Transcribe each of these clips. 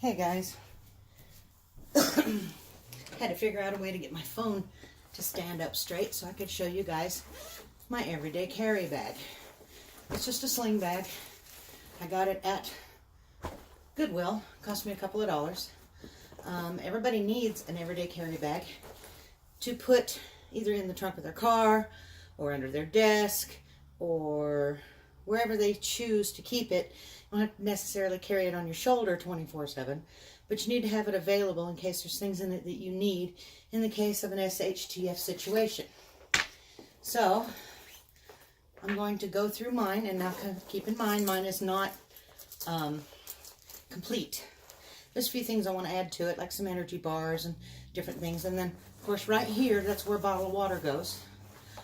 Hey guys, had to figure out a way to get my phone to stand up straight so I could show you guys my everyday carry bag. It's just a sling bag. I got it at Goodwill. Cost me a couple of dollars. Everybody needs an everyday carry bag to put either in the trunk of their car or under their desk or wherever they choose to keep it. You don't have to necessarily carry it on your shoulder 24/7, but you need to have it available in case there's things in it that you need in the case of an shtf situation. So I'm going to go through mine, and now keep in mind mine is not complete. There's a few things I want to add to it, like some energy bars and different things. And then, of course, right here, that's where a bottle of water goes,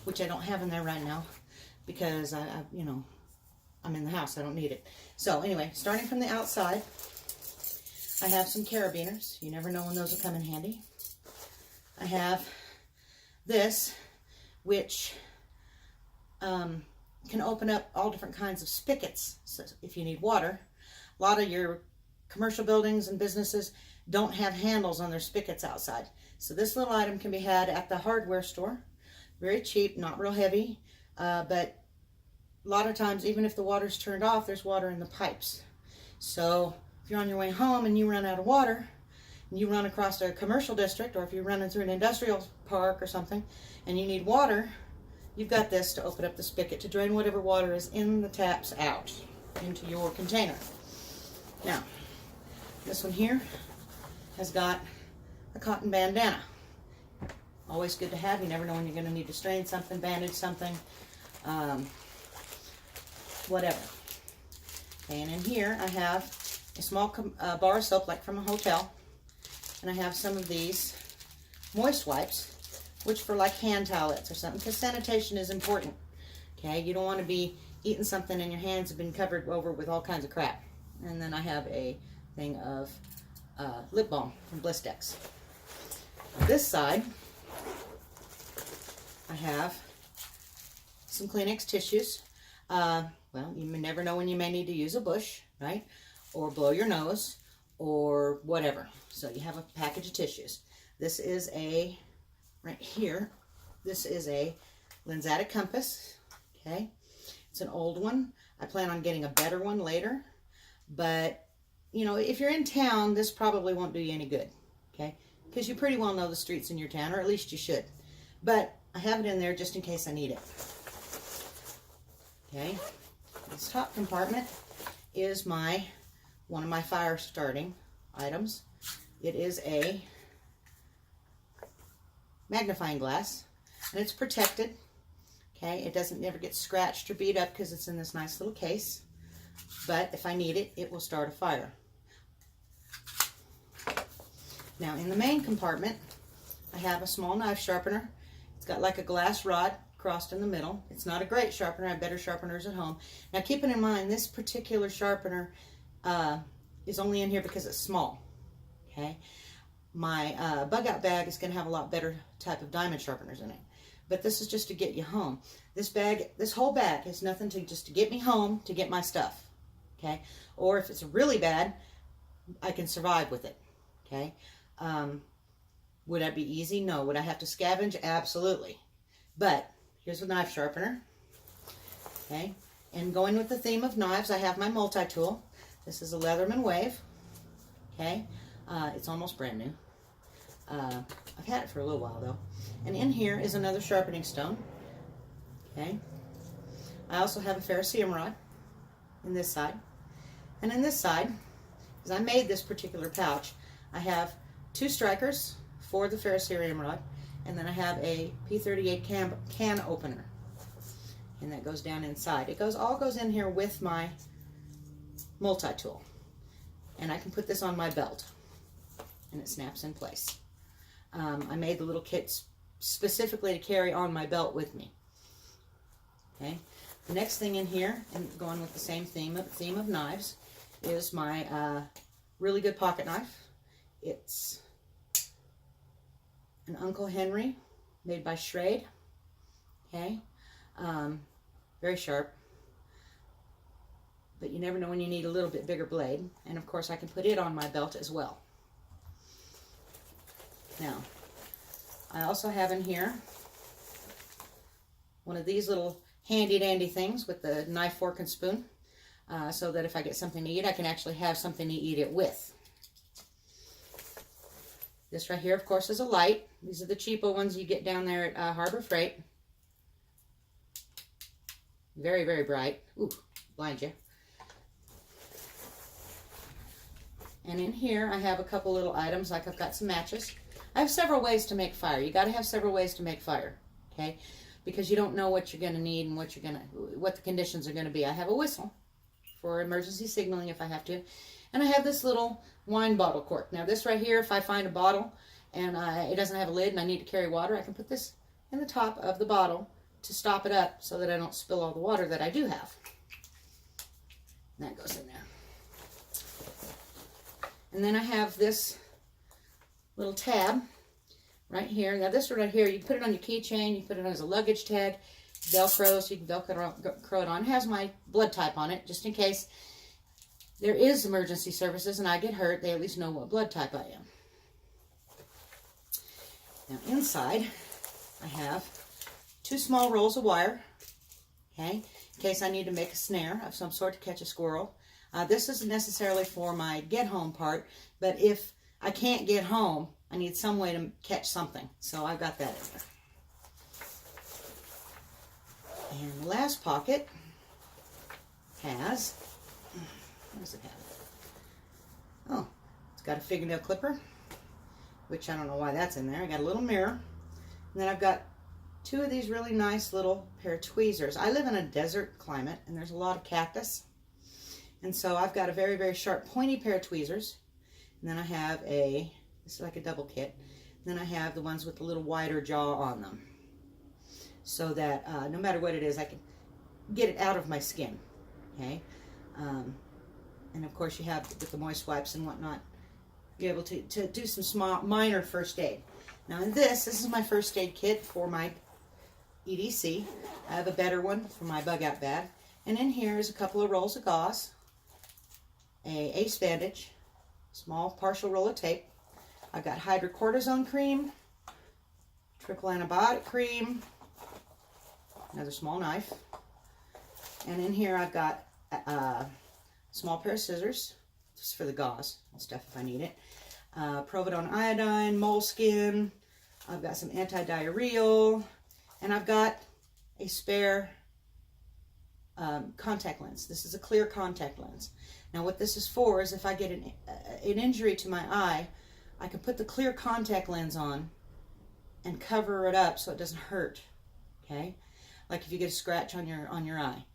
which I don't have in there right now because I'm in the house. I don't need it. So anyway, starting from the outside, I have some carabiners. You never know when those will come in handy. I have this, which can open up all different kinds of spigots. So if you need water, a lot of your commercial buildings and businesses don't have handles on their spigots outside. So this little item can be had at the hardware store. Very cheap, not real heavy, but a lot of times, even if the water's turned off, there's water in the pipes. So if you're on your way home and you run out of water, and you run across a commercial district, or if you're running through an industrial park or something, and you need water, you've got this to open up the spigot to drain whatever water is in the taps out into your container. Now, this one here has got a cotton bandana. Always good to have. You never know when you're going to need to strain something, bandage something, whatever. Okay, and in here I have a small bar of soap, like from a hotel, and I have some of these moist wipes, which for like hand towelettes or something, because sanitation is important. Okay, you don't want to be eating something and your hands have been covered over with all kinds of crap. And then I have a thing of lip balm from Blistex. On this side, I have some Kleenex tissues. Well, you never know when you may need to use a bush, right? Or blow your nose, or whatever. So you have a package of tissues. This is right here, this is a Lensatic compass, okay? It's an old one. I plan on getting a better one later, but, you know, if you're in town, this probably won't do you any good, okay? Because you pretty well know the streets in your town, or at least you should. But I have it in there just in case I need it. Okay, this top compartment is one of my fire starting items. It is a magnifying glass, and it's protected. Okay, it doesn't never get scratched or beat up because it's in this nice little case. But if I need it, it will start a fire. Now, in the main compartment, I have a small knife sharpener. It's got like a glass rod crossed in the middle. It's not a great sharpener. I have better sharpeners at home. Now, keeping in mind, this particular sharpener is only in here because it's small. Okay, my bug out bag is going to have a lot better type of diamond sharpeners in it. But this is just to get you home. This whole bag is nothing to just to get me home, to get my stuff. Okay, or if it's really bad, I can survive with it. Okay, would that be easy? No. Would I have to scavenge? Absolutely. But here's a knife sharpener. Okay, and going with the theme of knives, I have my multi-tool. This is a Leatherman Wave. Okay, it's almost brand new. I've had it for a little while though. And in here is another sharpening stone. Okay, I also have a ferrocerium rod in this side. And in this side, because I made this particular pouch, I have 2 strikers for the ferrocerium rod, and then I have a P38 can opener, and that goes down inside. It all goes in here with my multi-tool, and I can put this on my belt, and it snaps in place. I made the little kits specifically to carry on my belt with me. Okay, the next thing in here, and going with the same theme of knives, is my really good pocket knife. It's an Uncle Henry made by Schrade. Okay, very sharp. but you never know when you need a little bit bigger blade. And of course I can put it on my belt as well. Now, I also have in here one of these little handy dandy things with the knife, fork, and spoon, so that if I get something to eat, I can actually have something to eat it with. This right here, of course, is a light. These are the cheapo ones you get down there at Harbor Freight. Very, very bright. Ooh, blind you. And in here, I have a couple little items, like I've got some matches. I have several ways to make fire. You got to have several ways to make fire, okay? Because you don't know what you're going to need and what the conditions are going to be. I have a whistle for emergency signaling if I have to. And I have this little wine bottle cork. Now this right here, if I find a bottle and it doesn't have a lid and I need to carry water, I can put this in the top of the bottle to stop it up so that I don't spill all the water that I do have. And that goes in there. And then I have this little tab right here. Now this one right here, you put it on your keychain, you put it on as a luggage tag, Velcro, so you can Velcro it on. It has my blood type on it, just in case there is emergency services and I get hurt, they at least know what blood type I am. Now inside, I have 2 small rolls of wire, okay, in case I need to make a snare of some sort to catch a squirrel. This isn't necessarily for my get home part, but if I can't get home, I need some way to catch something. So I've got that in there. And the last pocket has, what does it have? Oh, it's got a fingernail clipper, which I don't know why that's in there. I got a little mirror. And then I've got 2 of these really nice little pair of tweezers. I live in a desert climate and there's a lot of cactus. And so I've got a very, very sharp pointy pair of tweezers. And then I have this is like a double kit. And then I have the ones with the little wider jaw on them. So that no matter what it is, I can get it out of my skin. Okay? And of course you have, with the moist wipes and whatnot, be able to do some small, minor first aid. Now in this is my first aid kit for my EDC. I have a better one for my bug out bag. And in here is a couple of rolls of gauze, a ace bandage, small partial roll of tape. I've got hydrocortisone cream, triple antibiotic cream, another small knife. And in here I've got a small pair of scissors, just for the gauze and stuff if I need it. Providone iodine, moleskin. I've got some anti-diarrheal, and I've got a spare contact lens. This is a clear contact lens. Now what this is for is if I get an injury to my eye, I can put the clear contact lens on and cover it up so it doesn't hurt. Okay, like if you get a scratch on your eye,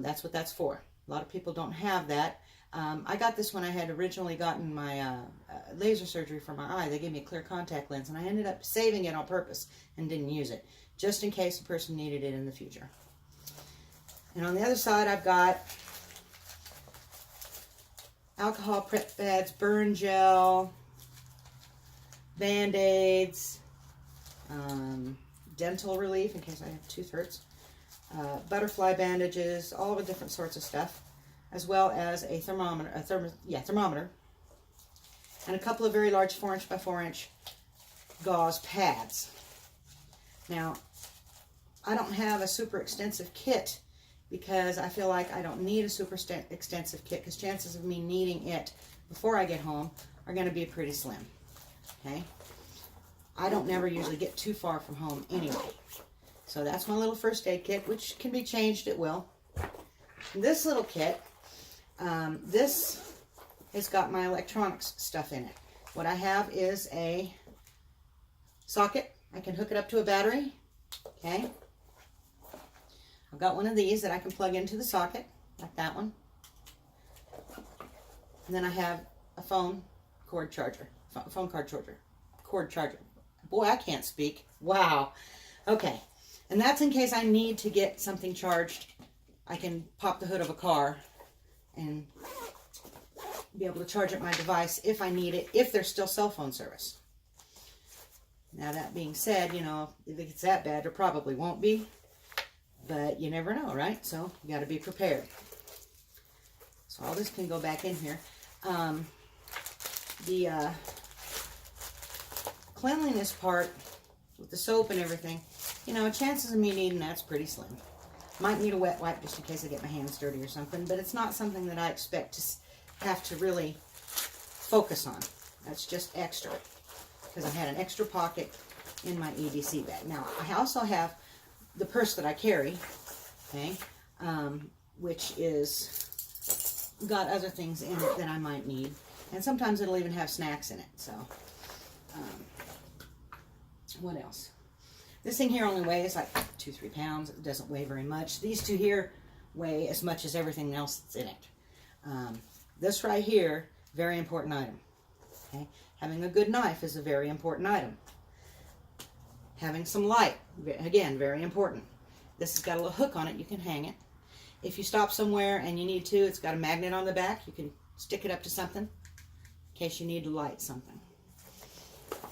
that's what that's for. A lot of people don't have that. I got this when I had originally gotten my laser surgery for my eye. They gave me a clear contact lens, and I ended up saving it on purpose and didn't use it, just in case a person needed it in the future. And on the other side, I've got alcohol prep pads, burn gel, Band-Aids, dental relief in case I have tooth hurts, butterfly bandages, all the different sorts of stuff, as well as a thermometer, thermometer, and a couple of very large 4" by 4" gauze pads. Now, I don't have a super extensive kit because I feel like I don't need a super extensive kit because chances of me needing it before I get home are going to be pretty slim. Okay? I don't never usually get too far from home anyway. So that's my little first aid kit, which can be changed at will. This little kit, this has got my electronics stuff in it. What I have is a socket. I can hook it up to a battery. Okay? I've got one of these that I can plug into the socket, like that one. And then I have a phone cord charger, cord charger. Boy, I can't speak. Wow. Okay. And that's in case I need to get something charged. I can pop the hood of a car and be able to charge up my device if I need it, if there's still cell phone service. Now that being said, you know, if it's that bad, there probably won't be. But you never know, right? So you got to be prepared. So all this can go back in here. The cleanliness part with the soap and everything, you know, chances of me needing that's pretty slim. Might need a wet wipe just in case I get my hands dirty or something, but it's not something that I expect to have to really focus on. That's just extra, because I had an extra pocket in my EDC bag. Now, I also have the purse that I carry, okay, which is got other things in it that I might need. And sometimes it'll even have snacks in it. So, what else? This thing here only weighs like 2-3 pounds. It doesn't weigh very much. These two here weigh as much as everything else that's in it. This right here, very important item. Okay, having a good knife is a very important item. Having some light, again, very important. This has got a little hook on it. You can hang it. If you stop somewhere and you need to, it's got a magnet on the back. You can stick it up to something in case you need to light something.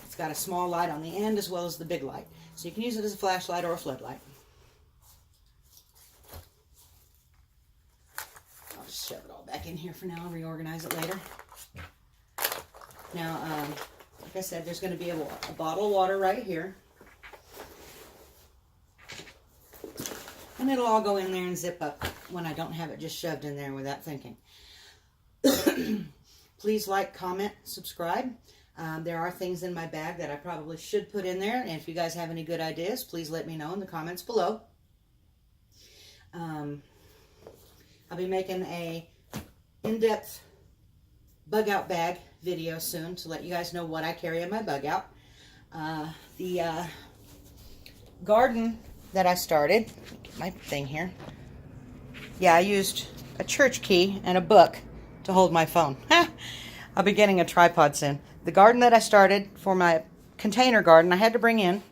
It's got a small light on the end as well as the big light. So you can use it as a flashlight or a floodlight. I'll just shove it all back in here for now. I'll reorganize it later. Now, like I said, there's going to be a bottle of water right here. And it'll all go in there and zip up when I don't have it just shoved in there without thinking. Please like, comment, subscribe. There are things in my bag that I probably should put in there. And if you guys have any good ideas, please let me know in the comments below. I'll be making a in-depth bug out bag video soon to let you guys know what I carry in my bug out. The garden that I started, get my thing here. Yeah, I used a church key and a book to hold my phone. I'll be getting a tripod soon. The garden that I started for my container garden, I had to bring in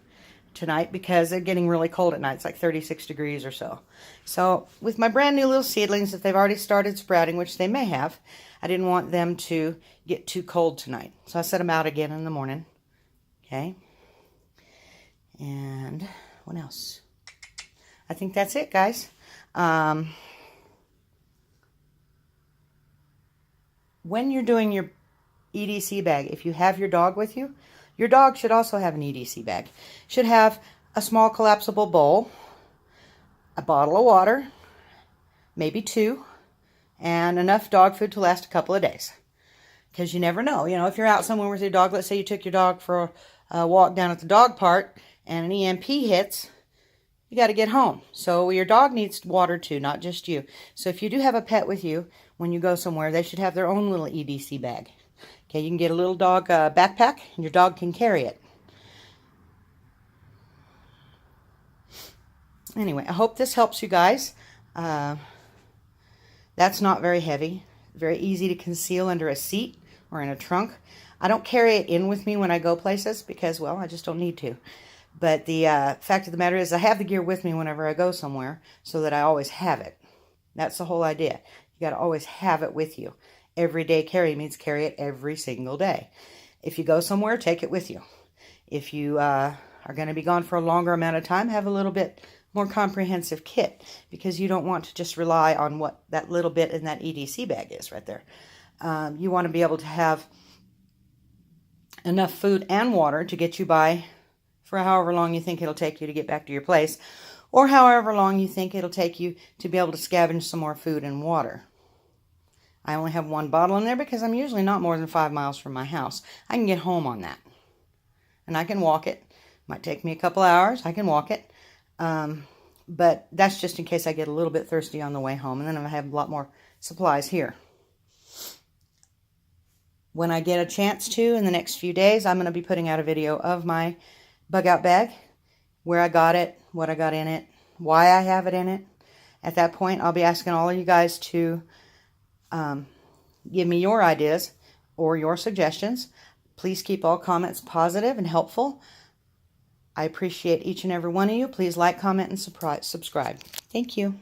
tonight because they're getting really cold at night. It's like 36 degrees or so. So with my brand new little seedlings, if they've already started sprouting, which they may have, I didn't want them to get too cold tonight. So I set them out again in the morning. Okay. And what else? I think that's it, guys. When you're doing your EDC bag, if you have your dog with you, your dog should also have an EDC bag. Should have a small collapsible bowl, a bottle of water, maybe 2, and enough dog food to last a couple of days. Because you never know. You know, if you're out somewhere with your dog, let's say you took your dog for a walk down at the dog park and an EMP hits, you got to get home. So your dog needs water too, not just you. So if you do have a pet with you, when you go somewhere, they should have their own little EDC bag. Okay, you can get a little dog backpack, and your dog can carry it. Anyway, I hope this helps you guys. That's not very heavy. Very easy to conceal under a seat or in a trunk. I don't carry it in with me when I go places because, well, I just don't need to. But the fact of the matter is I have the gear with me whenever I go somewhere so that I always have it. That's the whole idea. You got to always have it with you. Everyday carry means carry it every single day. If you go somewhere, take it with you. If you are going to be gone for a longer amount of time, have a little bit more comprehensive kit because you don't want to just rely on what that little bit in that EDC bag is right there. You want to be able to have enough food and water to get you by for however long you think it'll take you to get back to your place, or however long you think it'll take you to be able to scavenge some more food and water. I only have 1 bottle in there because I'm usually not more than 5 miles from my house. I can get home on that. And I can walk it. Might take me a couple hours. I can walk it. But that's just in case I get a little bit thirsty on the way home. And then I have a lot more supplies here. When I get a chance to, in the next few days, I'm going to be putting out a video of my bug out bag. Where I got it, what I got in it, why I have it in it. At that point, I'll be asking all of you guys to give me your ideas or your suggestions. Please keep all comments positive and helpful. I appreciate each and every one of you. Please like, comment, and subscribe. Thank you.